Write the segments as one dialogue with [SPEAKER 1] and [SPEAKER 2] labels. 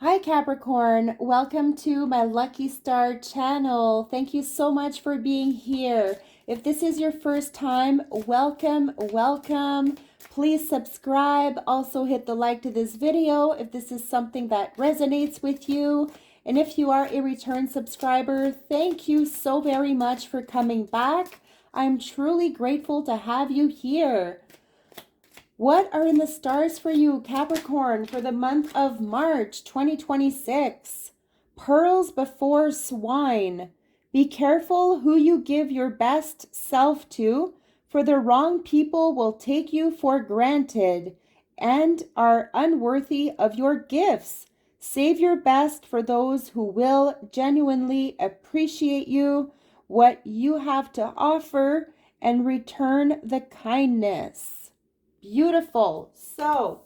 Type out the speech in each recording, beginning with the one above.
[SPEAKER 1] Hi Capricorn, welcome to my Lucky Star channel. Thank you so much for being here. If this is your first time, welcome. Please subscribe. Also hit the like to this video if this is something that resonates with you. And if you are a return subscriber, thank you so very much for coming back. I'm truly grateful to have you here. What are in the stars for you, Capricorn, for the month of March 2026? Pearls before swine. Be careful who you give your best self to, for the wrong people will take you for granted and are unworthy of your gifts. Save your best for those who will genuinely appreciate you, what you have to offer, and return the kindness. Beautiful. So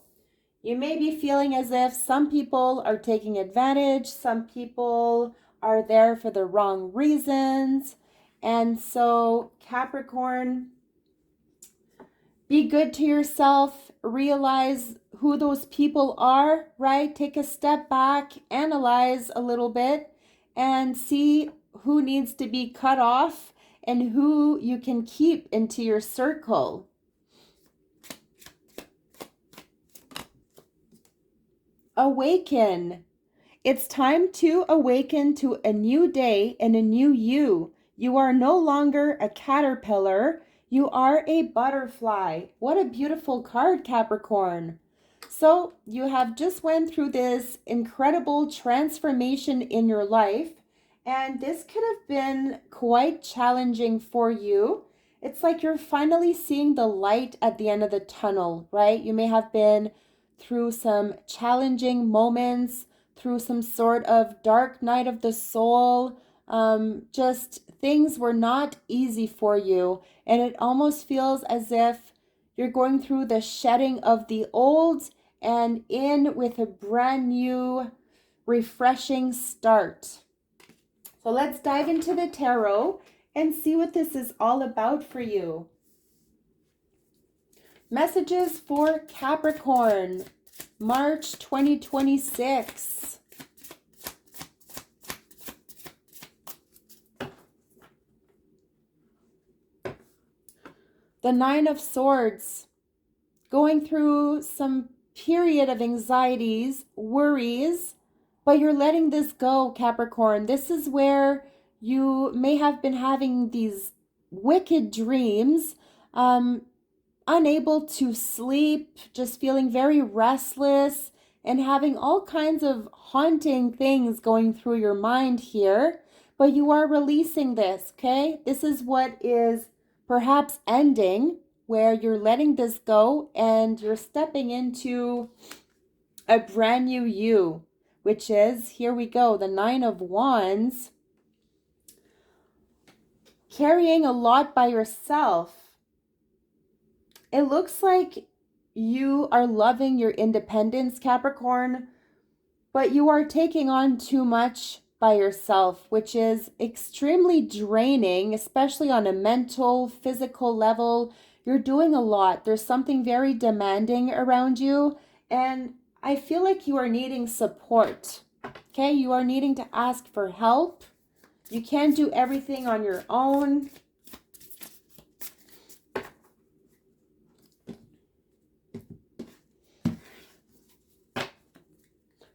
[SPEAKER 1] you may be feeling as if some people are taking advantage, some people are there for the wrong reasons. And so, Capricorn, be good to yourself, realize who those people are, right? Take a step back, analyze a little bit, and see who needs to be cut off and who you can keep into your circle. Awaken. It's time to awaken to a new day and a new you. You are no longer a caterpillar. You are a butterfly. What a beautiful card, Capricorn. So you have just went through this incredible transformation in your life, and this could have been quite challenging for you. It's like you're finally seeing the light at the end of the tunnel, right? You may have been through some challenging moments, through some sort of dark night of the soul. Just things were not easy for you. And it almost feels as if you're going through the shedding of the old and in with a brand new, refreshing start. So let's dive into the tarot and see what this is all about for you. Messages for Capricorn, March 2026. The Nine of Swords. Going through some period of anxieties, worries, but you're letting this go, Capricorn. This is where you may have been having these wicked dreams, unable to sleep, just feeling very restless, and having all kinds of haunting things going through your mind here. But you are releasing this, okay? This is what is perhaps ending, where you're letting this go and you're stepping into a brand new you, which is, here we go, the Nine of Wands. Carrying a lot by yourself. It looks like you are loving your independence, Capricorn, but you are taking on too much by yourself, which is extremely draining, especially on a mental, physical level. You're doing a lot. There's something very demanding around you, and I feel like you are needing support. Okay, you are needing to ask for help. You can't do everything on your own.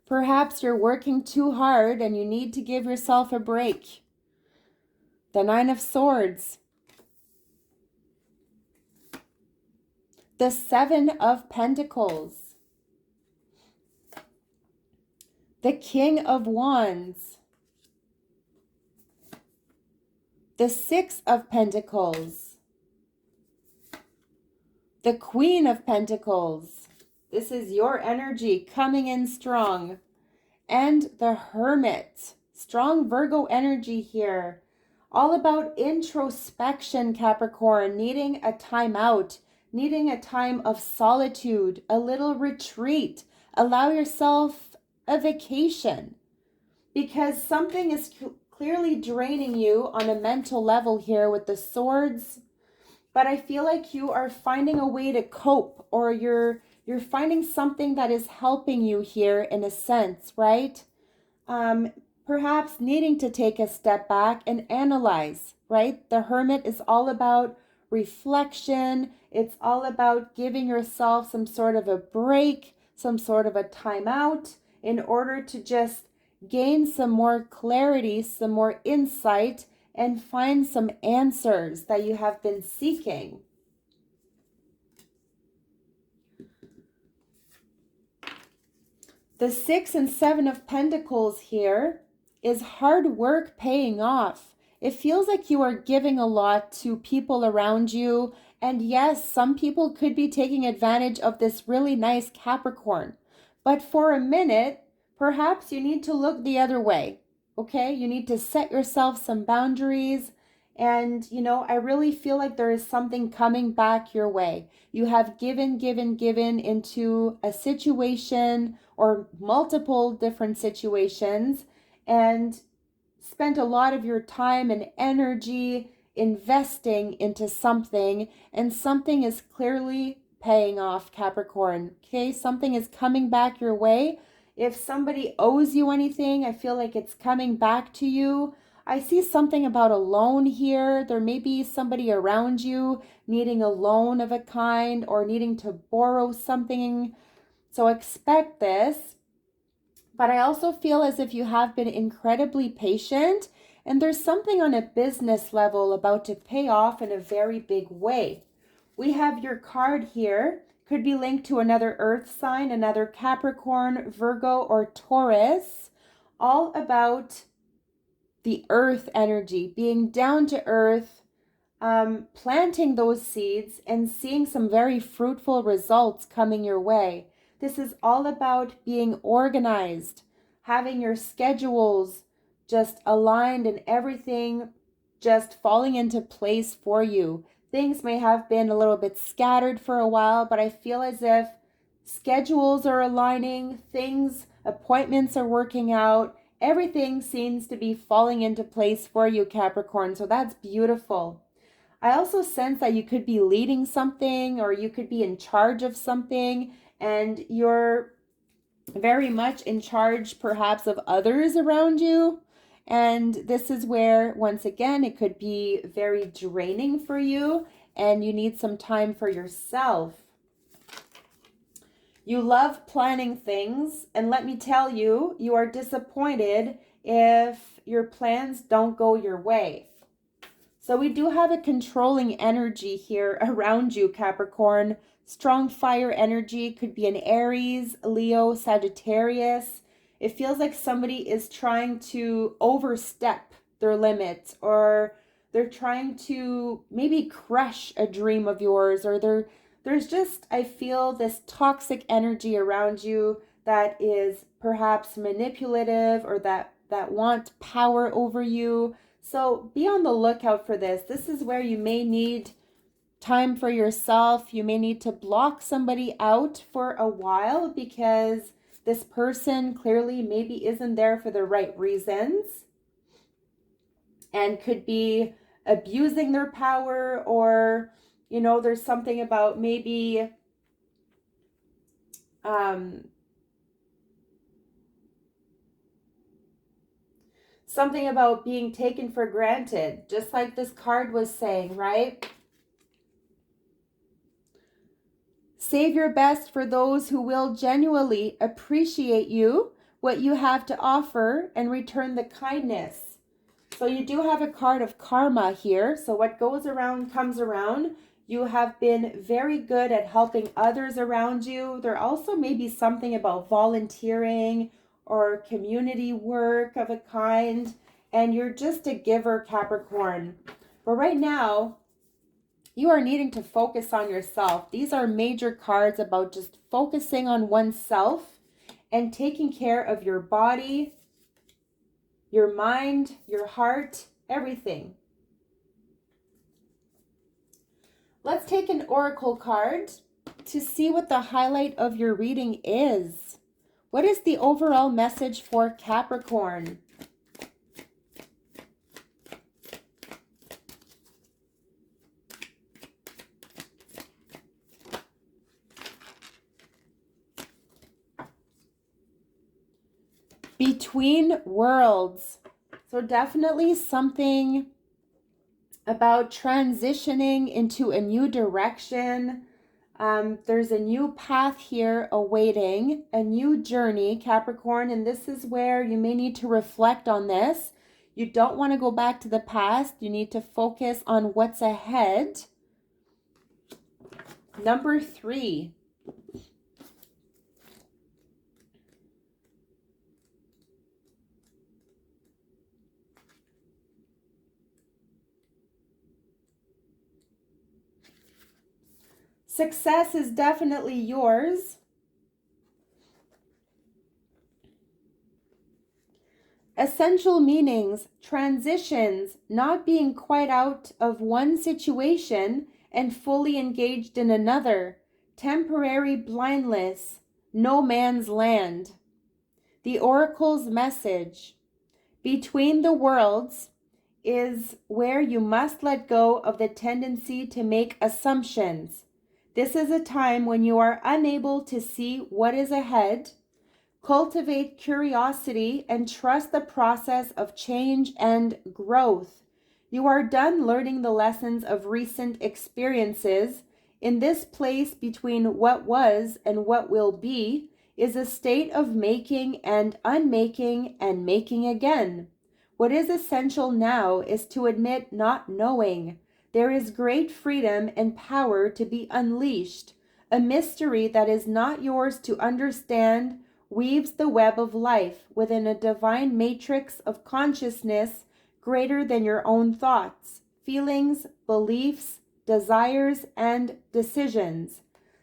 [SPEAKER 1] Perhaps you're working too hard and you need to give yourself a break. The Nine of Swords. The Seven of Pentacles. The King of Wands. The Six of Pentacles. The Queen of Pentacles. This is your energy coming in strong. And the Hermit. Strong Virgo energy here. All about introspection, Capricorn. Needing a time out. Needing a time of solitude. A little retreat. Allow yourself a vacation. Because something is clearly draining you on a mental level here with the swords. But I feel like you are finding a way to cope, or you're You're finding something that is helping you here in a sense, right? Perhaps needing to take a step back and analyze, right? The Hermit is all about reflection. It's all about giving yourself some sort of a break, some sort of a timeout in order to just gain some more clarity, some more insight, and find some answers that you have been seeking. The 6 and 7 of Pentacles here is hard work paying off. It feels like you are giving a lot to people around you. And yes, some people could be taking advantage of this really nice Capricorn. But for a minute, perhaps you need to look the other way. Okay? You need to set yourself some boundaries. And, I really feel like there is something coming back your way. You have given into a situation or multiple different situations and spent a lot of your time and energy investing into something, and something is clearly paying off, Capricorn. Okay, something is coming back your way. If somebody owes you anything, I feel like it's coming back to you. I see something about a loan here. There may be somebody around you needing a loan of a kind or needing to borrow something. So expect this. But I also feel as if you have been incredibly patient, and there's something on a business level about to pay off in a very big way. We have your card here. Could be linked to another earth sign, another Capricorn, Virgo, or Taurus. All about the earth energy, being down to earth, planting those seeds and seeing some very fruitful results coming your way. This is all about being organized, having your schedules just aligned and everything just falling into place for you. Things may have been a little bit scattered for a while, but I feel as if schedules are aligning, appointments are working out. Everything seems to be falling into place for you, Capricorn. So that's beautiful. I also sense that you could be leading something or you could be in charge of something, and you're very much in charge perhaps of others around you. And this is where, once again, it could be very draining for you and you need some time for yourself. You love planning things, and let me tell you, you are disappointed if your plans don't go your way. So we do have a controlling energy here around you, Capricorn. Strong fire energy, could be an Aries, Leo, Sagittarius. It feels like somebody is trying to overstep their limits, or they're trying to maybe crush a dream of yours, or there's just, I feel this toxic energy around you that is perhaps manipulative or that wants power over you. So be on the lookout for this. This is where you may need time for yourself. You may need to block somebody out for a while because this person clearly maybe isn't there for the right reasons and could be abusing their power, or there's something about maybe something about being taken for granted, just like this card was saying, right? Save your best for those who will genuinely appreciate you, what you have to offer, and return the kindness. So you do have a card of karma here. So what goes around comes around. You have been very good at helping others around you. There also may be something about volunteering or community work of a kind, and you're just a giver, Capricorn. But right now, you are needing to focus on yourself. These are major cards about just focusing on oneself and taking care of your body, your mind, your heart, everything. Let's take an oracle card to see what the highlight of your reading is. What is the overall message for Capricorn? Between worlds. So definitely something about transitioning into a new direction. There's a new path here awaiting, a new journey, Capricorn, and this is where you may need to reflect on this. You don't want to go back to the past. You need to focus on what's ahead. Number 3. Success is definitely yours. Essential meanings, transitions, not being quite out of one situation and fully engaged in another, temporary blindness, no man's land. The oracle's message, between the worlds, is where you must let go of the tendency to make assumptions. This is a time when you are unable to see what is ahead. Cultivate curiosity and trust the process of change and growth. You are done learning the lessons of recent experiences. In this place between what was and what will be is a state of making and unmaking and making again. What is essential now is to admit not knowing. There is great freedom and power to be unleashed. A mystery that is not yours to understand weaves the web of life within a divine matrix of consciousness greater than your own thoughts, feelings, beliefs, desires, and decisions.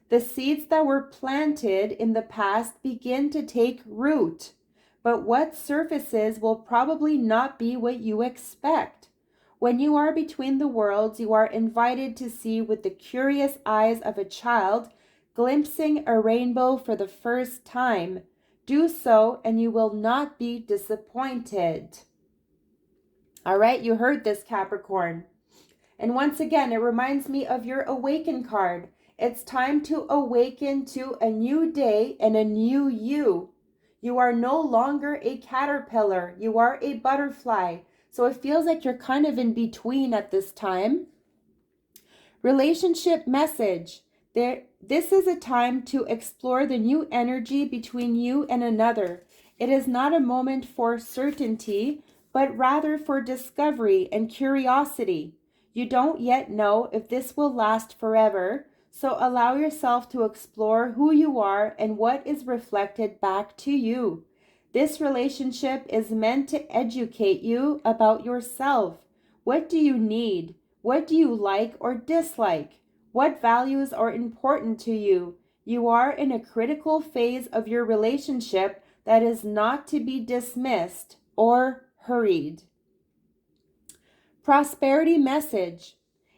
[SPEAKER 1] The seeds that were planted in the past begin to take root, but what surfaces will probably not be what you expect. When you are between the worlds, you are invited to see with the curious eyes of a child glimpsing a rainbow for the first time. Do so and you will not be disappointed. All right, you heard this, Capricorn. And once again, it reminds me of your Awaken card. It's time to awaken to a new day and a new you. You are no longer a caterpillar. You are a butterfly. So it feels like you're kind of in between at this time. Relationship message. This is a time to explore the new energy between you and another. It is not a moment for certainty, but rather for discovery and curiosity. You don't yet know if this will last forever, so allow yourself to explore who you are and what is reflected back to you. This relationship is meant to educate you about yourself. What do you need? What do you like or dislike? What values are important to you? You are in a critical phase of your relationship that is not to be dismissed or hurried. Prosperity message.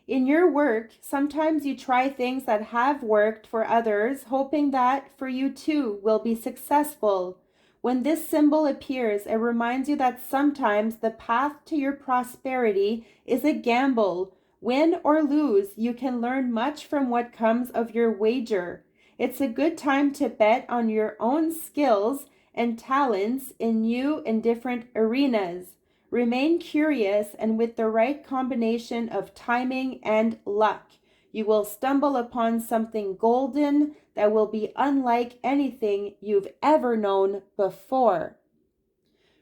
[SPEAKER 1] In your work, sometimes you try things that have worked for others, hoping that for you too will be successful. When this symbol appears, it reminds you that sometimes the path to your prosperity is a gamble. Win or lose, you can learn much from what comes of your wager. It's a good time to bet on your own skills and talents in new and different arenas. Remain curious, and with the right combination of timing and luck, you will stumble upon something golden that will be unlike anything you've ever known before.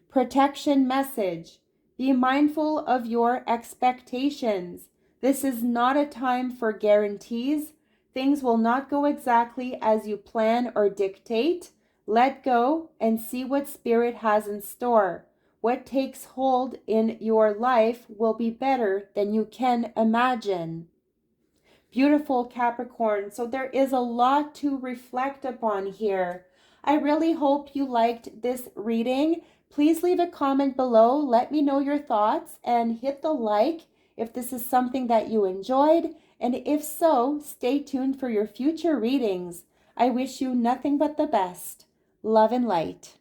[SPEAKER 1] Protection message. Be mindful of your expectations. This is not a time for guarantees. Things will not go exactly as you plan or dictate. Let go and see what Spirit has in store. What takes hold in your life will be better than you can imagine. Beautiful, Capricorn. So there is a lot to reflect upon here. I really hope you liked this reading. Please leave a comment below. Let me know your thoughts and hit the like if this is something that you enjoyed. And if so, stay tuned for your future readings. I wish you nothing but the best. Love and light.